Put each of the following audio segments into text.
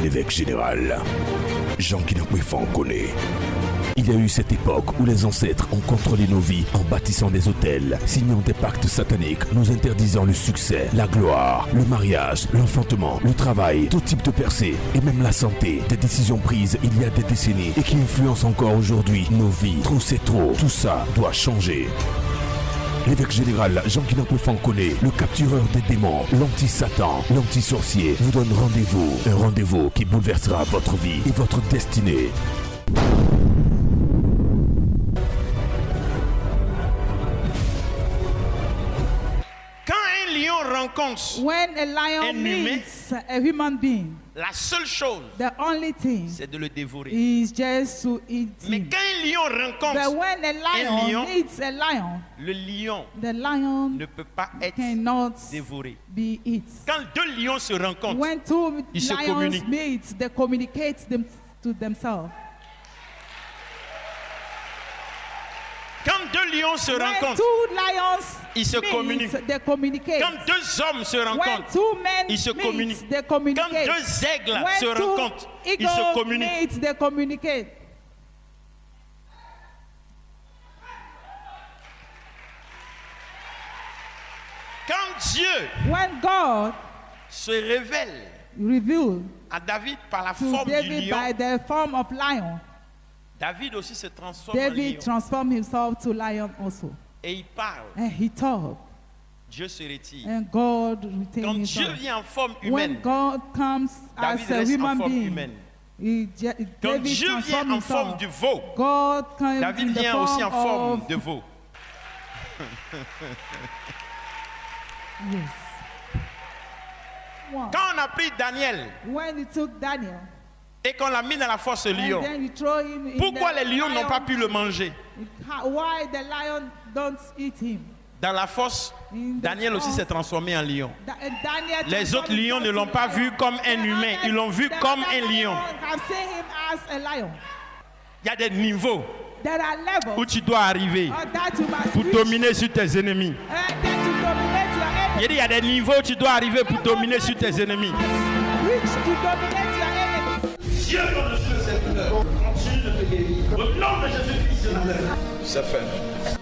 l'évêque général. Jean Kinakouefan connaît. Il y a eu cette époque où les ancêtres ont contrôlé nos vies en bâtissant des hôtels, signant des pactes sataniques, nous interdisant le succès, la gloire, le mariage, l'enfantement, le travail, tout type de percée et même la santé. Des décisions prises il y a des décennies et qui influencent encore aujourd'hui nos vies. Trop c'est trop, tout ça doit changer. L'évêque général Jean Kinakouefan connaît, le captureur des démons, l'anti-Satan, l'anti-sorcier, vous donne rendez-vous. Un rendez-vous qui bouleversera votre vie et votre destinée. When a lion meets a human being, la seule chose, the only thing c'est de le dévorer. is just to eat Mais him. quand un lion rencontre But when a lion lion, meets a lion, le lion the lion ne peut pas être cannot dévoré. be eaten. Quand deux lions se rencontrent, When two ils se lions communiquent. meet, they communicate to themselves. Quand deux lions se When rencontrent, two lions ils se meet, communiquent. they communicate. Quand deux hommes se When rencontrent, two men ils se meet, communiquent. they communicate. Quand deux aigles When se two rencontrent, ils eagles se communiquent. meet, they communicate. Quand Dieu When God se révèle revealed à David par la to forme du David lion, by the form of lion, David aussi se transforme en David lion. transformed himself to lion also. Et il parle. And he talked, Dieu se retire. and God Quand retained Dieu himself. vient en forme When humaine, God comes David as a reste en human forme being, humaine. Quand David Dieu vient transformed en forme himself. du veau, God came David in the vient aussi en forme of de veau. yes. Wow. Quand on a pris Daniel When you took Daniel et qu'on l'a mis dans la fosse lion, and then you throw him in pourquoi the les lions n'ont pas pu le manger? Why the lion don't eat him? Dans la fosse, In the Daniel aussi fosse, s'est transformé en lion. Daniel Les autres transformed lions ne himself l'ont to pas lion. vu comme un The humain, others- ils l'ont vu the comme other un lion. lions have seen him as a lion. Il y a des niveaux There are levels où tu dois arriver that you must pour reach, dominer sur tes ennemis. and then to dominate your enemy. Il y a des niveaux où tu dois arriver pour dominer sur tes ennemis. Reach to dominate your enemy. Dieu, quand je suis le Seigneur, continue de te guérir. Au nom de Jésus-Christ de Nazareth. C'est fait.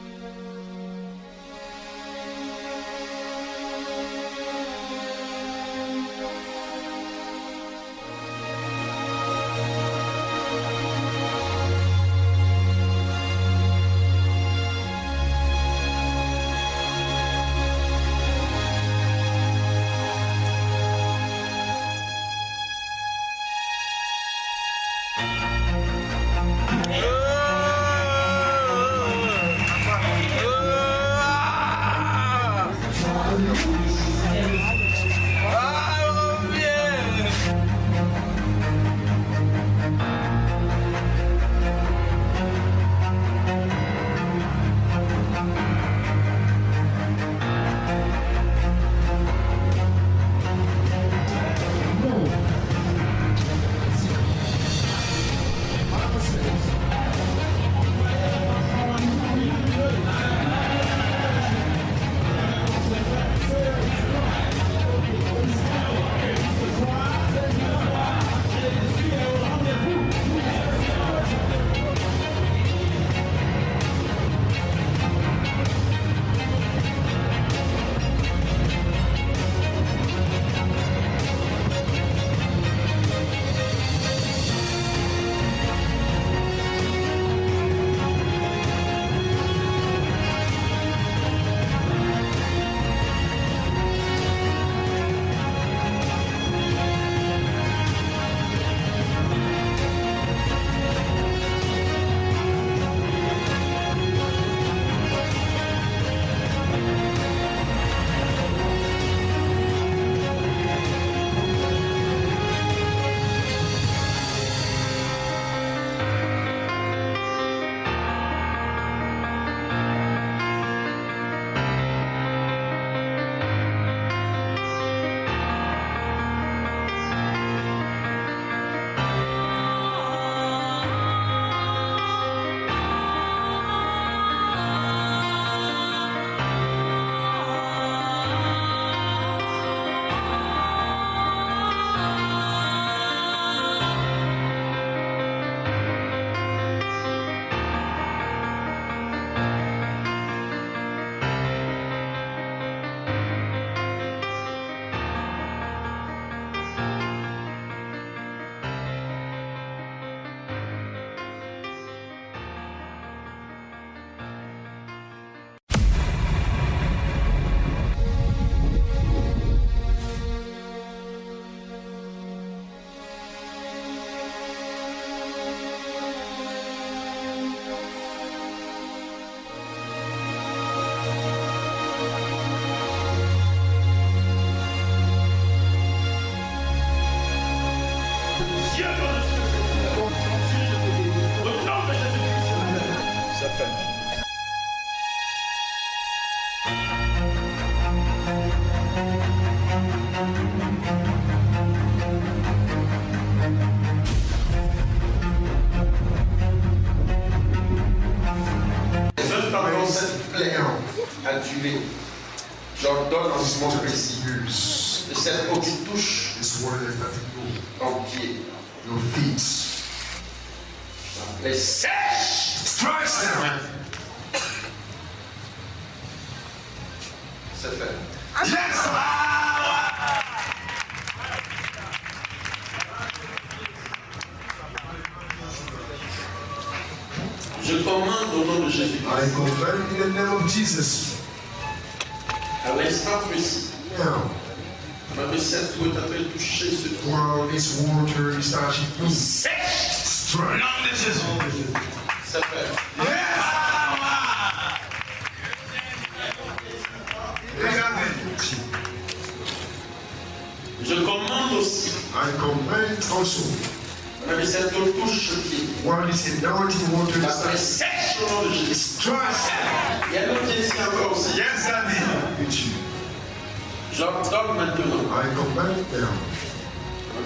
Dieu continue de te guérir. Au nom de Jésus-Christ. C'est fait. Cette plaie à tuer. J'ordonne en ce moment précis de cette eau qui touche ton pied, nos feet. La plaie sèche. C'est fait. Yes! Je commande au nom de Jésus. I command in the name of Jesus. À l'instant précis. Now, même cette eau est en train de toucher ce trou. while this water is starting to Sèche. Au nom de Jésus. C'est fait. Je commande aussi. I command also, Même cette eau touche ce pied. while this anointing water La is plaie sèche au nom de Jésus. Il y a l'autre ici encore aussi. Yes, Amen. with you, J'ordonne maintenant. I command now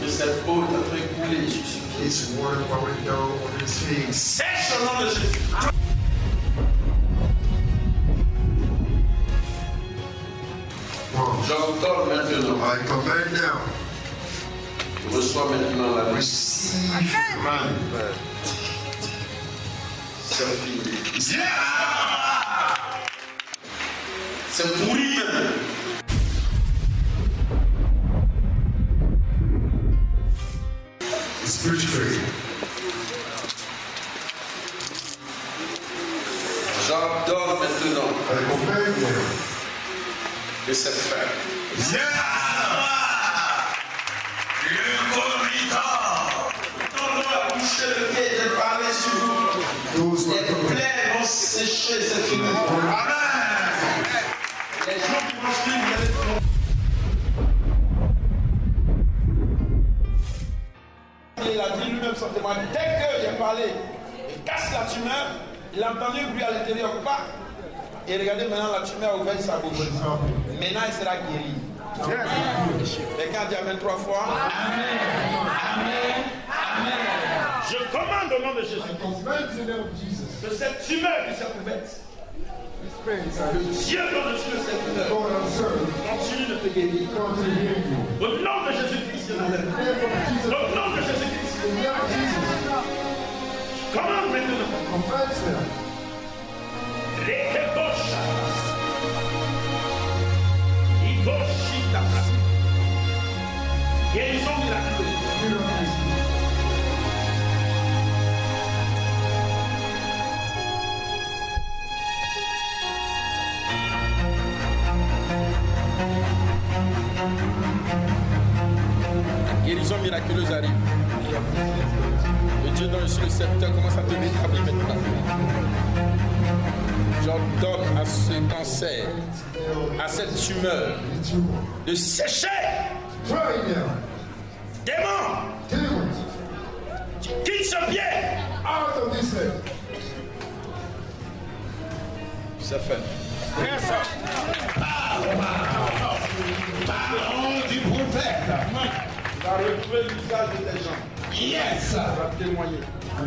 Que cette eau est en train de couler sur ce pied. this water pouring down on his face. Sèche au nom de Jésus. Wow. J'ordonne maintenant. I command now, Reçois maintenant la vie. receive man. C'est fini. C'est pourri maintenant. Spiritually, J'ordonne maintenant I command now, que c'est fait. Le corridor. Quand on va toucher le pied, j'ai parlé sur vous. those who are Les coming. plaies vont sécher, c'est fini. Amen. Les gens qui vont suivre, vous allez trouver. Il a dit lui-même son témoin. Dès que j'ai parlé, il casse la tumeur, il a entendu le bruit à l'intérieur, pas. Et regardez maintenant, la tumeur a ouvert sa bouche. Maintenant, il sera guéri. Quelqu'un dit Amen 3 fois. Je commande au nom de Jésus Command in the name of Jesus. que cette tumeur qui s'est ouverte, Dieu par-dessus de cette tumeur, God observe, continue de te guérir. come to hear you. Au nom de Jésus-Christ de Nazareth. In the name of Jesus, Au nom de Jésus-Christ. in the name of Jesus, Commande maintenant. command now. Rekebosha. Igoshita. Guérison miraculeuse. La guérison miraculeuse arrive. Le Dieu dans le sceptre commence à te rétablir maintenant. J'ordonne à ce cancer, à cette tumeur, de sécher. Try now. Démon, Demons, quitte ce pied. out of this head. C'est fait. Parole du prophète. Tu vas retrouver le visage de tes gens. Yes. Tu vas témoigner.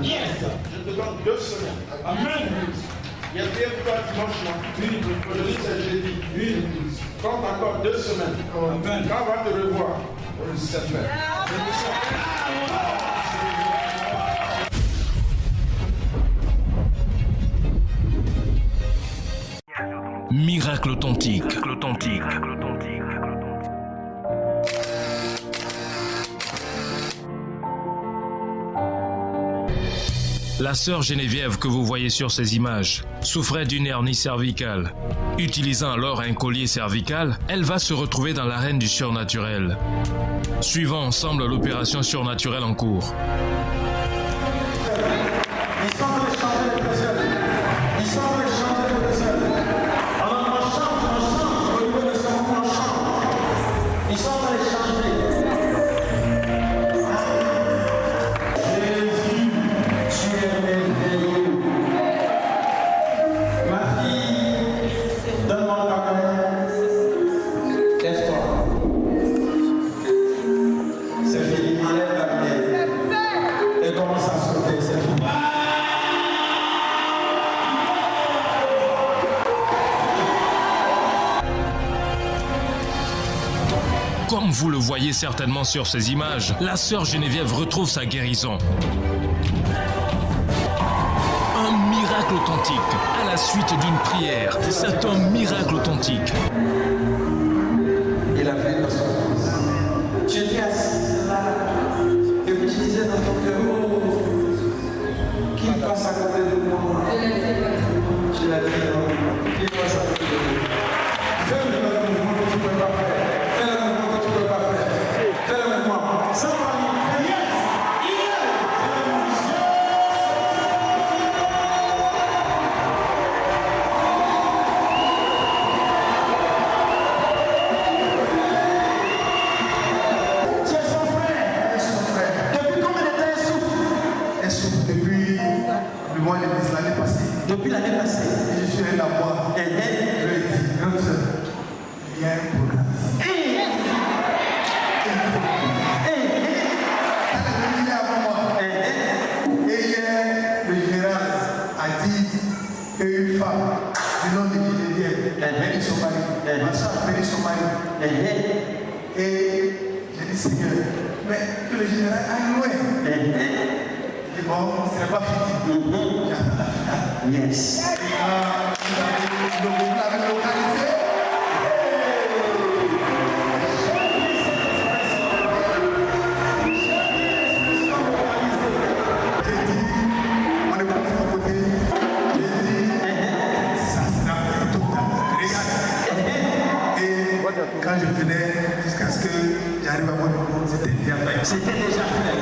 Yes. Je te donne 2 semaines. Amen. Il y a bien quoi dimanche. Aujourd'hui c'est jeudi. Compte encore 2 semaines. Amen. Quand on va te revoir, c'est fait. Miracle authentique. La sœur Geneviève que vous voyez sur ces images souffrait d'une hernie cervicale. Utilisant alors un collier cervical, elle va se retrouver dans l'arène du surnaturel. Suivons ensemble l'opération surnaturelle en cours. Ils sont en train de changer les personnes. Ils sont en train de changer les personnes. Alors on change au niveau de son on change. Ils sont en train de changer. Vous le voyez certainement sur ces images. La sœur Geneviève retrouve sa guérison. Un miracle authentique à la suite d'une prière. C'est un miracle authentique. Il a fait dans son fils. Tu étais assis là et puis tu disais dans ton cœur, oh, qu'il passe à côté de moi. Tu l'as dit, non? Qu'il passe à côté de moi. Fais le mouvement que tu ne peux pas faire. Fais le mouvement que tu ne peux pas faire. Fais le mouvement. Sans parler. Depuis l'année passée, je suis un amour. Il y a un programme. Et hier, le général a dit qu'une femme du nom de Geneviève a béni son mari. Ma soeur a béni son mari. Et j'ai dit, Seigneur, mais que le général aille loin. Et bon, ce n'est pas fini. Yes. Quand je venais, jusqu'à ce que j'arrive à mon niveau, c'était déjà fait. C'était déjà fait.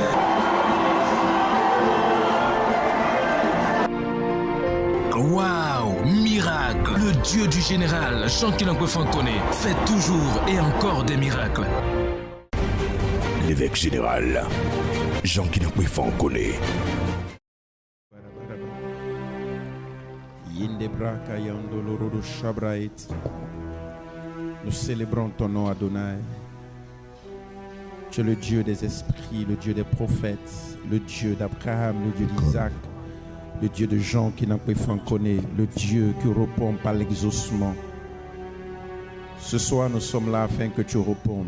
Waouh, miracle! Le Dieu du général, Jean-Kinangwe Fankone, fait toujours et encore des miracles. L'évêque général, Jean-Kinangwe Fankone. Nous célébrons ton nom, Adonai. Tu es le Dieu des esprits, le Dieu des prophètes, le Dieu d'Abraham, le Dieu d'Isaac, le Dieu de Jean-Kinangwe Fankone, le Dieu qui répond par l'exaucement. Ce soir, nous sommes là afin que tu répondes.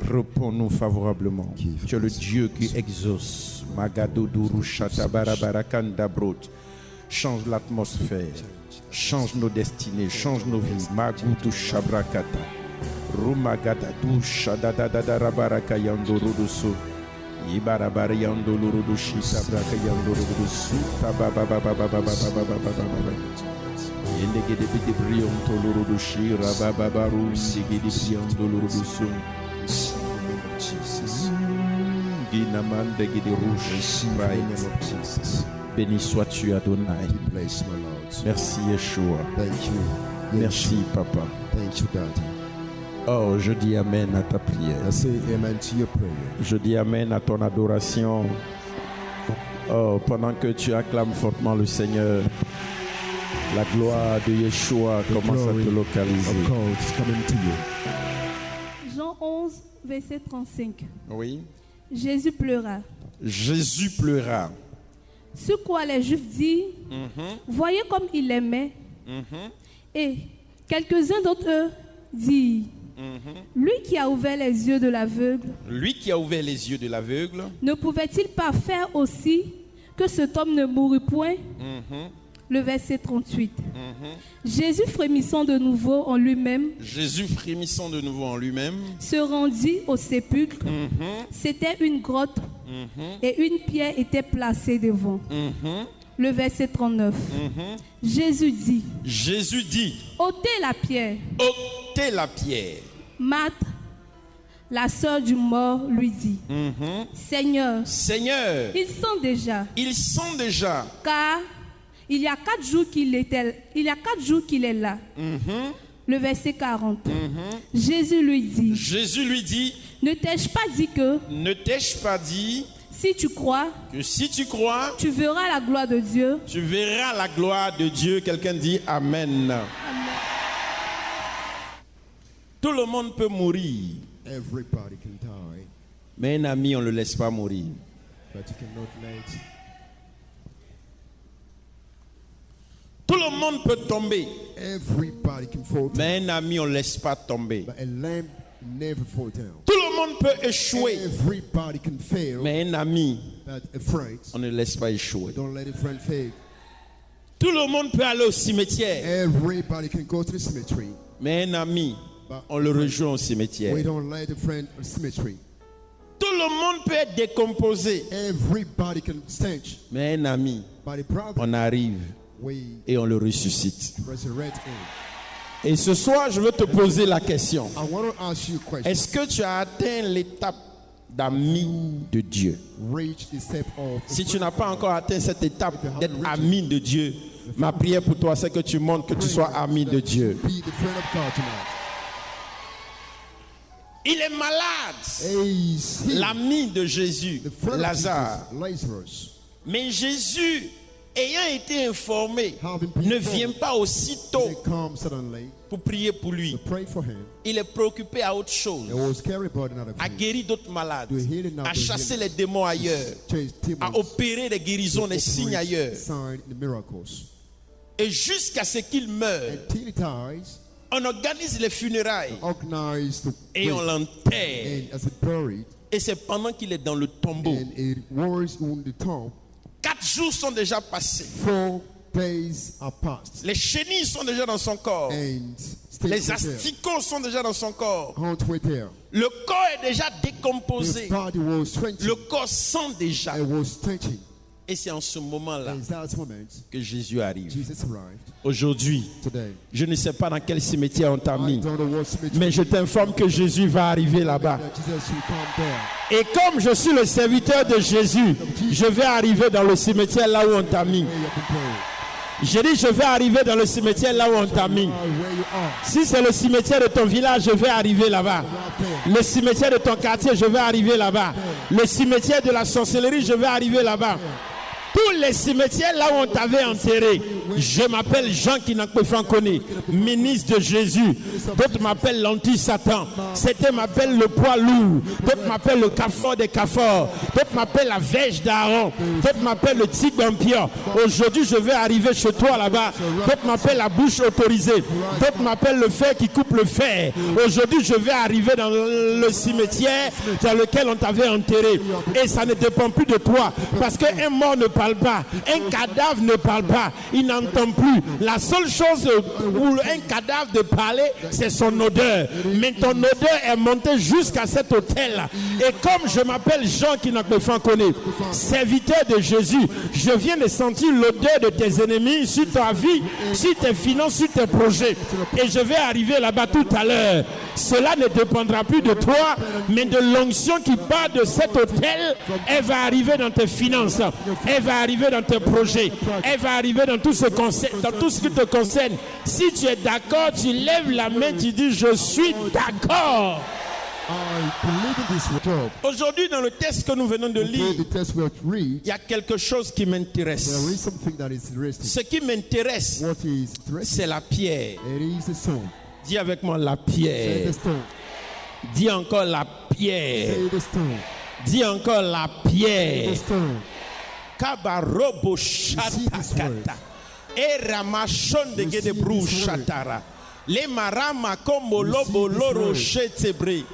Réponds-nous favorablement. Tu es le Dieu qui exauce. Magadoudou Shatabarabarakandabrot. Change l'atmosphère, change nos destinées, change nos vies. Magoudou Shabrakata. Rumagadadou Shadadadarabarakayandorodoso. Ibarabariandolodoshi Sabrakayandorodosu. Tababababababababababababa. Indegedebidebryantolorodoshi Rabababaru Sigedibriandolorodosu. Guinamandegederouche Bright. Béni sois-tu, Adonai. Merci, Yeshua. Merci, Papa. Oh, je dis Amen à ta prière. Je dis Amen à ton adoration. Oh, pendant que tu acclames fortement le Seigneur, la gloire de Yeshua commence à te localiser. Jean 11, verset 35. Oui. Jésus pleura. Jésus pleura. Ce quoi les Juifs disent, voyez comme il aimait. Et quelques-uns d'entre eux disent, lui qui a ouvert les yeux de l'aveugle, ne pouvait-il pas faire aussi que cet homme ne mourût point? Le verset 38. Jésus frémissant de nouveau en lui-même, se rendit au sépulcre. C'était une grotte et une pierre était placée devant. Le verset 39. Jésus dit, ôtez la pierre. Marthe, la sœur du mort, lui dit, Seigneur, ils sont déjà. Car il y a 4 jours qu'il est là. Le verset 40. Jésus lui dit, ne t'ai-je pas dit si tu crois, tu verras la gloire de Dieu. Quelqu'un dit Amen. Tout le monde peut mourir. Everybody can die, Mais un ami, on ne le laisse pas mourir. but you cannot let. Tout le monde peut tomber. Everybody can fall. Mais un ami, on ne laisse pas tomber. But a lamb never fall down. Tout le monde peut échouer. Everybody can fail. Mais un ami, But a friend, on ne laisse pas échouer. don't let a friend fail. Tout le monde peut aller au cimetière. Everybody can go to the cemetery. Mais un ami, on le rejoint au cimetière. We don't let a friend to the cemetery. Tout le monde peut être décomposé. Everybody can stench. Mais un ami, But a brother, on arrive we et on le ressuscite. resurrect him. Et ce soir, je veux te poser la question. I want to ask you a question. Est-ce que tu as atteint l'étape d'ami de Dieu? Reach the step of Si tu n'as pas encore atteint cette étape d'être ami de Dieu, ma prière pour toi, c'est que tu montres que tu sois ami de Dieu. be the friend of God tonight. Il est malade, l'ami de Jésus, The friend Lazare. of Jesus, Lazarus. Mais Jésus, ayant été informé, Having been ne informed, vient pas aussitôt They come suddenly pour prier pour lui. to pray for him. Il est préoccupé à autre chose, He was carried by another à thing. guérir d'autres malades, To heal another à chasser healing. les démons ailleurs, Chase à demons. opérer des guérisons, des signes ailleurs. Sign the miracles. Et jusqu'à ce qu'il meure, Until he dies, on organise les funérailles organized the et on grave, l'enterre. and as it buried, Et c'est pendant qu'il est dans le tombeau. and it was on the tomb. 4 jours sont déjà passés. 4 days are passed, Les chenilles sont déjà dans son corps. and Les sticks were there. asticots sont déjà dans son corps. Ants were there. Le corps est déjà The décomposé. body was stenching. Le corps sent déjà. It was stenching. Et c'est en ce moment-là And at that moment, que Jésus arrive. Jesus arrived. Aujourd'hui, Today, je ne sais pas dans quel cimetière on t'a I mis, don't know what cemetery mais je t'informe que Jésus va arriver là-bas. that Jesus will come there. Et comme je suis le serviteur de Jésus, je vais arriver dans le cimetière là où on t'a mis. Where you can pray. J'ai dit, je vais arriver dans le cimetière là où on t'a mis. Where you are. Si c'est le cimetière de ton village, je vais arriver là-bas. Le cimetière de ton quartier, je vais arriver là-bas. Le cimetière de la sorcellerie, je vais arriver là-bas. Tous les cimetières là où on t'avait enterré. Je m'appelle Jean Kinakwe-Fankone, ministre de Jésus. D'autres m'appellent l'anti-Satan. Certains m'appellent le poids lourd. D'autres m'appellent le cafard des cafards. D'autres m'appellent la verge d'Aaron. D'autres m'appellent le tigre d'Empire. Aujourd'hui, je vais arriver chez toi là-bas. D'autres m'appellent la bouche autorisée. D'autres m'appellent le fer qui coupe le fer. Aujourd'hui, je vais arriver dans le cimetière dans lequel on t'avait enterré. Et ça ne dépend plus de toi. Parce qu'un mort ne parle pas. Un cadavre ne parle pas. Il n'entend plus. La seule chose où un cadavre de parler, c'est son odeur. Mais ton odeur est montée jusqu'à cet hôtel. Et comme je m'appelle Jean Kinakwe-Fankone, serviteur de Jésus, je viens de sentir l'odeur de tes ennemis sur ta vie, sur tes finances, sur tes projets. Et je vais arriver là-bas tout à l'heure. Cela ne dépendra plus de toi, mais de l'onction qui part de cet hôtel. Elle va arriver dans tes finances. Elle va arriver dans tes projets. Elle va arriver dans tout ce qui te concerne. Si tu es d'accord, tu lèves la main, tu dis je suis d'accord. Aujourd'hui, dans le texte que nous venons de lire, il y a quelque chose qui m'intéresse. Ce qui m'intéresse, c'est la pierre. Dis avec moi la pierre. Dis encore la pierre. Dis encore la pierre. Kabarobo shatakata. Eramashon de gedebrou shatara. Le marama como lobo loro shetebre.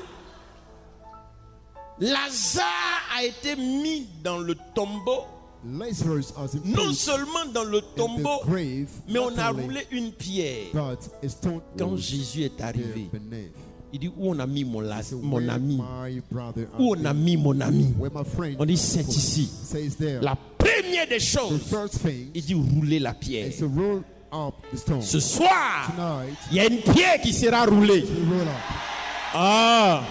Lazare a été mis dans le tombeau. Non seulement dans le tombeau, mais on a roulé une pierre. Quand Jésus est arrivé, il dit où on a mis mon ami? Où on a mis mon ami? On dit c'est ici. La première des choses, il dit rouler la pierre. Ce soir, il y a une pierre qui sera roulée. Ah,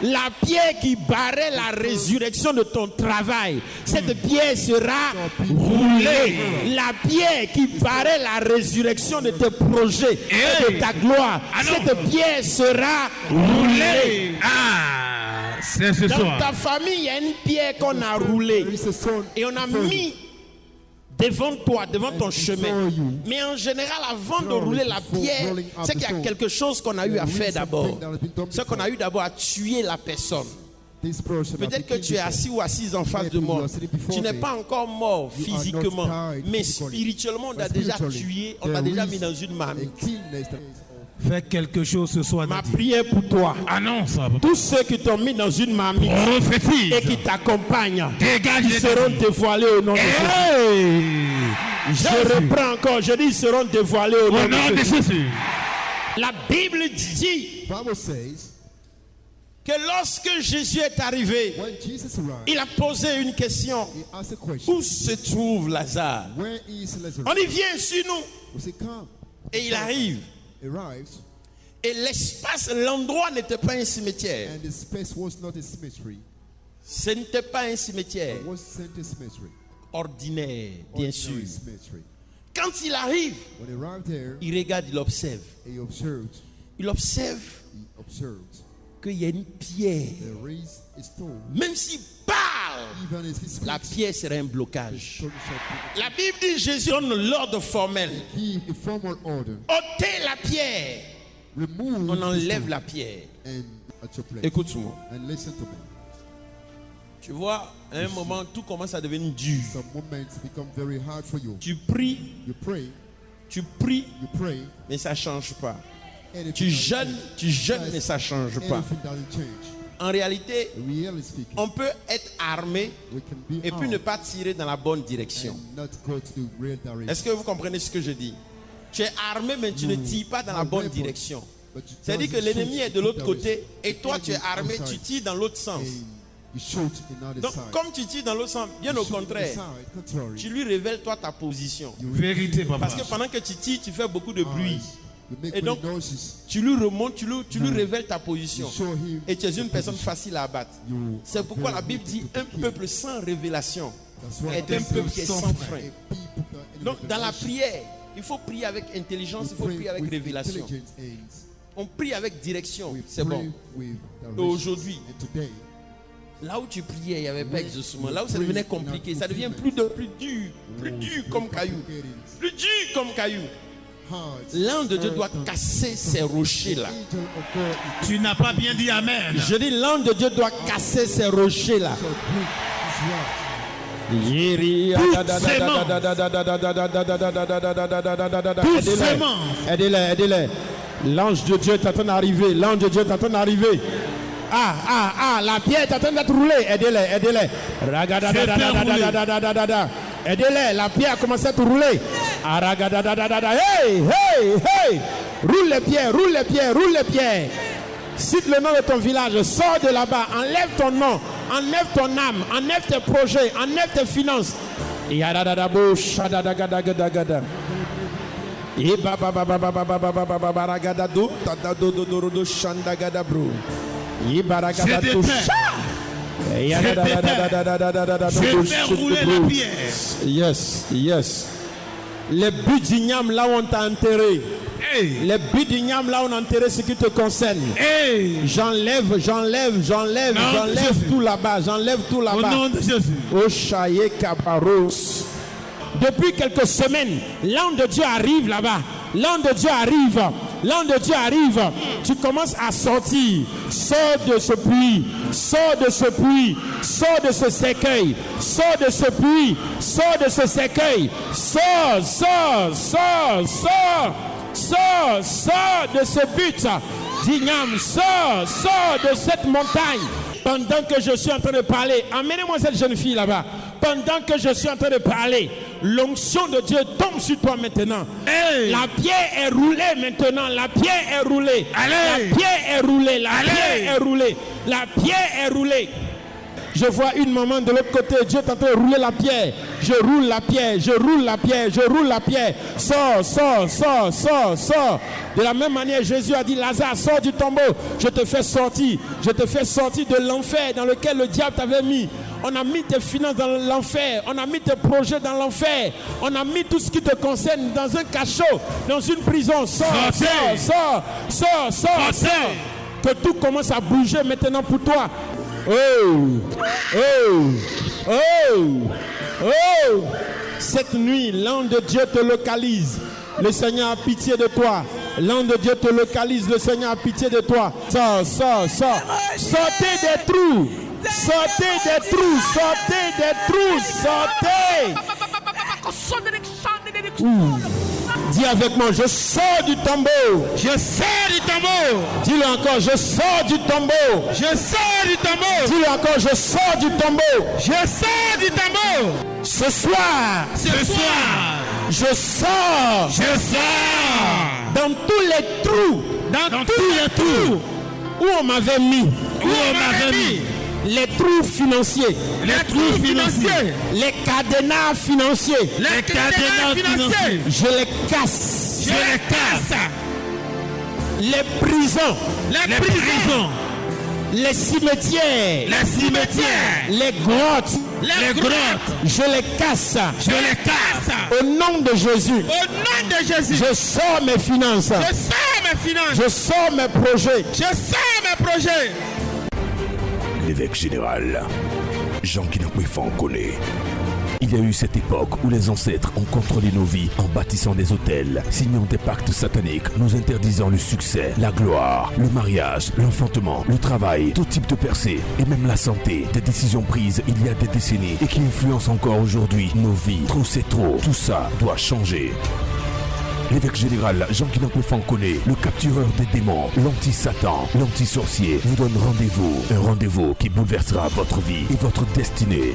la pierre qui barrait la résurrection de ton travail, cette pierre sera roulée. La pierre qui barrait la résurrection de tes projets et de ta gloire, cette pierre sera roulée. Ah, c'est ce soir. Dans ta famille, il y a une pierre qu'on a roulée et on a mis devant toi, devant ton chemin. Mais en général, avant de rouler la pierre, c'est qu'il y a quelque chose qu'on a eu à faire d'abord. C'est qu'on a eu d'abord à tuer la personne. Peut-être que tu es assis ou assise en face de moi. Tu n'es pas encore mort physiquement, mais spirituellement, on t'a déjà tué, on t'a déjà mis dans une marmite. Fais quelque chose ce soir. Ma prière pour toi. Annonce. Tous ceux qui t'ont mis dans une marmite et qui t'accompagnent, ils seront dévoilés au nom de Jésus. Je reprends encore, je dis ils seront dévoilés au nom de Jésus. La Bible dit que lorsque Jésus est arrivé, il a posé une question. Où se trouve Lazare? On y vient sur nous. Et il arrive. Et l'espace, l'endroit n'était pas un cimetière. Ce n'était pas un cimetière ordinaire, bien sûr. Quand il arrive, il regarde, il observe. Il observe qu'il y a une pierre. Même s'il parle, la pierre serait un blocage. La Bible dit Jésus donne l'ordre formel. Ôtez la pierre. On enlève la pierre. Écoute-moi. Tu vois, à un moment, tout commence à devenir dur. Tu pries, mais ça ne change pas. Tu jeûnes, mais ça ne change pas. En réalité, on peut être armé et puis ne pas tirer dans la bonne direction. Est-ce que vous comprenez ce que je dis? Tu es armé, mais tu ne tires pas dans la bonne direction. C'est-à-dire que l'ennemi est de l'autre côté et toi, tu es armé, tu tires dans l'autre sens. Donc, comme tu tires dans l'autre sens, bien au contraire, tu lui révèles toi ta position. Vérité, papa. Parce que pendant que tu tires, tu fais beaucoup de bruit. Et donc, tu lui remontes, tu lui révèles ta position. Et tu es une personne facile à abattre. C'est pourquoi la Bible dit un peuple sans révélation est un peuple qui est sans frein. Donc, dans la prière, il faut prier avec intelligence, il faut prier avec révélation. On prie avec direction, c'est bon. Et aujourd'hui, là où tu priais, il n'y avait pas exaucement. Là où ça devenait compliqué, ça devient plus dur comme caillou. Plus dur comme caillou. L'ange de Dieu doit casser ces rochers-là. Tu n'as pas bien dit amen. Je dis l'ange de Dieu doit casser ces rochers-là. Aidez-les. L'ange de Dieu est en train d'arriver. L'ange de Dieu est en train d'arriver. La pierre est en train d'être roulée. Aidez-les. Aidez-les, la pierre a commencé à être roulée. Hey! Roule les pierres. Cite le nom de ton village, sors de là-bas, enlève ton nom, enlève ton âme, enlève tes projets, enlève tes finances. Je vais rouler la pierre. Yes. Les buts d'igname là où on t'a enterré. Les buts d'igname là où on a enterré ce qui te concerne. J'enlève tout là-bas. Au nom de Jésus. Oshaye Kabaros. Depuis quelques semaines, l'ange de Dieu arrive là-bas. L'ange de Dieu arrive. Tu commences à sortir. Sors de ce puits. Sors de ce cercueil. Sors de ce puits. Sors de ce cercueil. Sors de ce but. D'igname, sors de cette montagne. Pendant que je suis en train de parler, amenez-moi cette jeune fille là-bas. Pendant que je suis en train de parler, l'onction de Dieu tombe sur toi maintenant. La pierre est roulée maintenant. La pierre est roulée. La pierre est roulée. Je vois une maman de l'autre côté. Dieu est en train de rouler la pierre. Je roule la pierre. Sors. De la même manière, Jésus a dit, Lazare, sors du tombeau. Je te fais sortir de l'enfer dans lequel le diable t'avait mis. On a mis tes finances dans l'enfer. On a mis tes projets dans l'enfer. On a mis tout ce qui te concerne dans un cachot, dans une prison. Sors. Que tout commence à bouger maintenant pour toi. Cette nuit, l'ange de Dieu te localise. Le Seigneur a pitié de toi. L'ange de Dieu te localise. Le Seigneur a pitié de toi. Sors. Sortez des trous. Dis Dis avec moi, je sors du tombeau. Je sors du tombeau. Dis-le encore, je sors du tombeau. Je sors du tombeau. Dis-le encore, je sors du tombeau. Je sors du tombeau. Ce soir. Je sors. Dans tous les trous. Dans tous les trous. Où on m'avait mis. Les trous financiers. Les cadenas financiers. Je les casse. Les prisons. Les cimetières. Les grottes. Je les casse. Au nom de Jésus. Je sors mes finances. Je sors mes projets. L'évêque général, Jean Kinakwe Fankone. Il y a eu cette époque où les ancêtres ont contrôlé nos vies en bâtissant des hôtels, signant des pactes sataniques, nous interdisant le succès, la gloire, le mariage, l'enfantement, le travail, tout type de percée et même la santé. Des décisions prises il y a des décennies et qui influencent encore aujourd'hui nos vies. Trop c'est trop, tout ça doit changer. L'évêque général Jean Kinakwe Fankone, le captureur des démons, l'anti-Satan, l'anti-sorcier, vous donne rendez-vous. Un rendez-vous qui bouleversera votre vie et votre destinée.